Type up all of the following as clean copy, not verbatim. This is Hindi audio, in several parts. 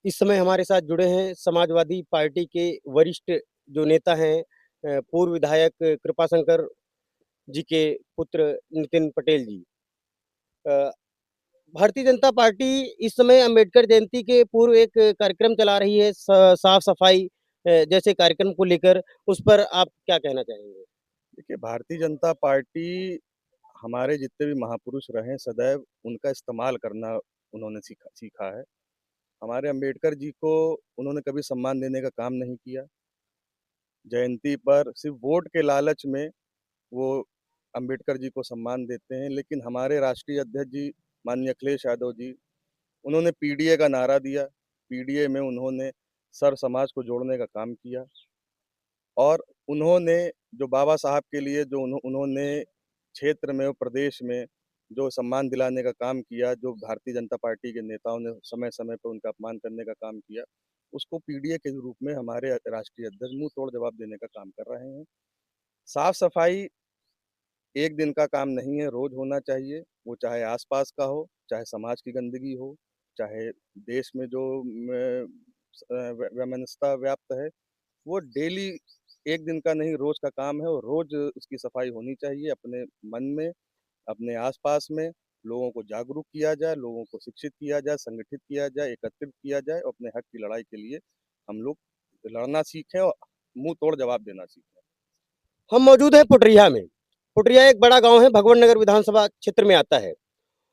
इस समय हमारे साथ जुड़े हैं समाजवादी पार्टी के वरिष्ठ जो नेता हैं पूर्व विधायक कृपाशंकर जी के पुत्र नितिन पटेल जी। अ, भारतीय जनता पार्टी इस समय अंबेडकर जयंती के पूर्व एक कार्यक्रम चला रही है साफ-सफाई जैसे कार्यक्रम को लेकर, उस पर आप क्या कहना चाहेंगे? देखिए, भारतीय जनता पार्टी हमारे जितने भी महापुरुष रहे हैं, सदैव उनका इस्तेमाल करना उन्होंने सीखा सीखा है। हमारे अम्बेडकर जी को उन्होंने कभी सम्मान देने का काम नहीं किया। जयंती पर सिर्फ़ वोट के लालच में वो अम्बेडकर जी को सम्मान देते हैं, लेकिन हमारे राष्ट्रीय अध्यक्ष जी, माननीय अखिलेश यादव जी, उन्होंने पीडीए का नारा दिया। पीडीए में उन्होंने सर समाज को जोड़ने का काम किया और उन्होंने जो बाबा साहब के लिए जो उन्होंने क्षेत्र में और प्रदेश में जो सम्मान दिलाने का काम किया, जो भारतीय जनता पार्टी के नेताओं ने समय-समय पे उनका अपमान करने का काम किया, उसको पीडीए के रूप में हमारे राष्ट्रीय अध्यक्ष मुँह तोड़ जवाब देने का काम कर रहे हैं। साफ-सफाई एक दिन का काम नहीं है, रोज़ होना चाहिए, वो चाहे आस-पास का हो, चाहे समाज की गंदगी हो, चाहे देश में जो वैमनस्यता व्याप्त है, वो डेली एक दिन का नहीं रोज़ का काम है और रोज़ उसकी सफाई होनी चाहिए अपने मन में, अपने आस-पास में, लोगों को जागरूक किया जाए, लोगों को शिक्षित किया जाए, संगठित किया जाए, एकत्रित किया जाए और अपने हक की लड़ाई के लिए हम लोग लड़ना सीखें और मुँह तोड़ जवाब देना सीखें। हम मौजूद हैं पुटरिया में। पुटरिया एक बड़ा गाँव है, भगवान नगर विधानसभा क्षेत्र में आता है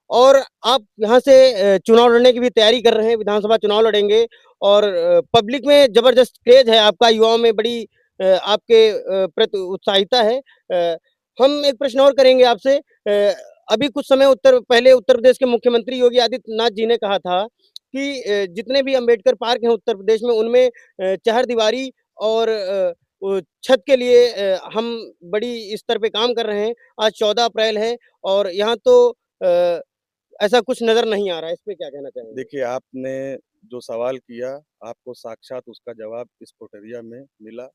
और आप यहाँ से चुनाव लड़ने की भी तैयारी कर रहे हैं, विधानसभा चुनाव लड़ेंगे और पब्लिक में ज़बरदस्त क्रेज़ है आपका, युवाओं में बड़ी आपके प्रति उत्साहिता है। हम एक प्रश्न और करेंगे आपसे अभी कुछ समय पहले उत्तर प्रदेश के मुख्यमंत्री योगी आदित्यनाथ जी ने कहा था कि जितने भी अम्बेडकर पार्क हैं उत्तर प्रदेश में, उनमें चहारदीवारी और छत के लिए हम बड़ी स्तर पे काम कर रहे हैं। आज 14 अप्रैल है और यहाँ तो अ, ऐसा कुछ नज़र नहीं आ रहा है, इस पे क्या कहना चाहेंगे? देखिए, आपने जो सवाल किया, आपको साक्षात उसका जवाब इस कोठरिया में मिला।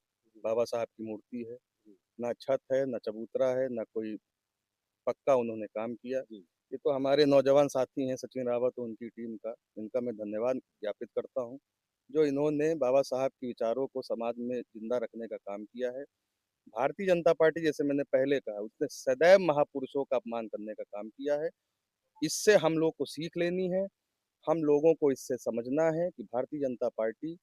बाबा साहब की मूर्ति है, ना छत है, ना चबूतरा है, ना कोई पक्का उन्होंने काम किया। ये तो हमारे नौजवान साथी हैं सचिन रावत और उनकी टीम का, इनका मैं धन्यवाद ज्ञापित करता हूँ, जो इन्होंने बाबा साहब के विचारों को समाज में ज़िंदा रखने का काम किया है। भारतीय जनता पार्टी जैसे मैंने पहले कहा, उसने सदैव महापुरुषों का अपमान करने का काम किया है। इससे हम लोग को सीख लेनी है। हम लोगों को इससे समझना है कि भारतीय जनता पार्टी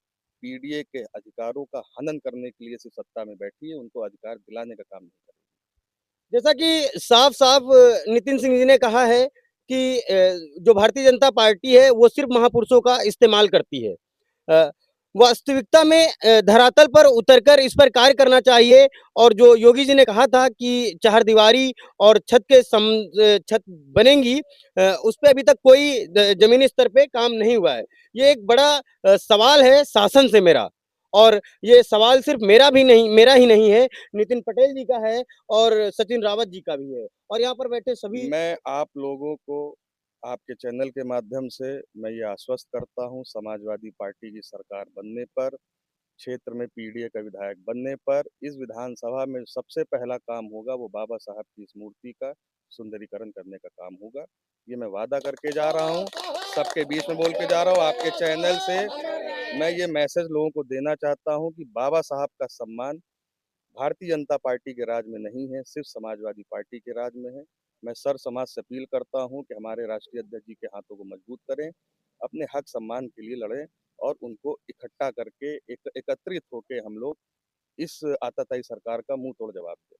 पीडीए के अधिकारों का हनन करने के लिए सिर्फ सत्ता में बैठी है, उनको अधिकार दिलाने का काम नहीं कर रही। जैसा कि साफ-साफ नितिन सिंह जी ने कहा है कि जो भारतीय जनता पार्टी है, वो सिर्फ़ महापुरुषों का इस्तेमाल करती है। वास्तविकता में धरातल पर उतरकर इस पर कार्य करना चाहिए और जो योगी जी ने कहा था कि चहारदीवारी और छत बनेंगी उस पे अभी तक कोई ज़मीनी स्तर पे काम नहीं हुआ है। ये एक बड़ा सवाल है शासन से मेरा और ये सवाल सिर्फ़ मेरा ही नहीं है, नितिन पटेल जी का है और सचिन रावत जी का भी है और यहाँ पर बैठे सभी मैं आप लोगों को आपके चैनल के माध्यम से मैं ये आश्वस्त करता हूँ, समाजवादी पार्टी की सरकार बनने पर, क्षेत्र में पीडीए का विधायक बनने पर, इस विधानसभा में सबसे पहला काम होगा वो बाबा साहब की इस मूर्ति का सुंदरीकरण करने का काम होगा। ये मैं वादा करके जा रहा हूँ, सबके बीच में बोल के जा रहा हूँ, आपके चैनल से मैं ये मैसेज लोगों को देना चाहता हूँ कि बाबा साहब का सम्मान भारतीय जनता पार्टी के राज में नहीं है, सिर्फ समाजवादी पार्टी के राज में है। मैं सर समाज से अपील करता हूँ कि हमारे राष्ट्रीय अध्यक्ष जी के हाथों को मजबूत करें, अपने हक सम्मान के लिए लड़ें और उनको इकट्ठा करके एकत्रित होके हम लोग इस आताताई सरकार का मुंह तोड़ जवाब दें।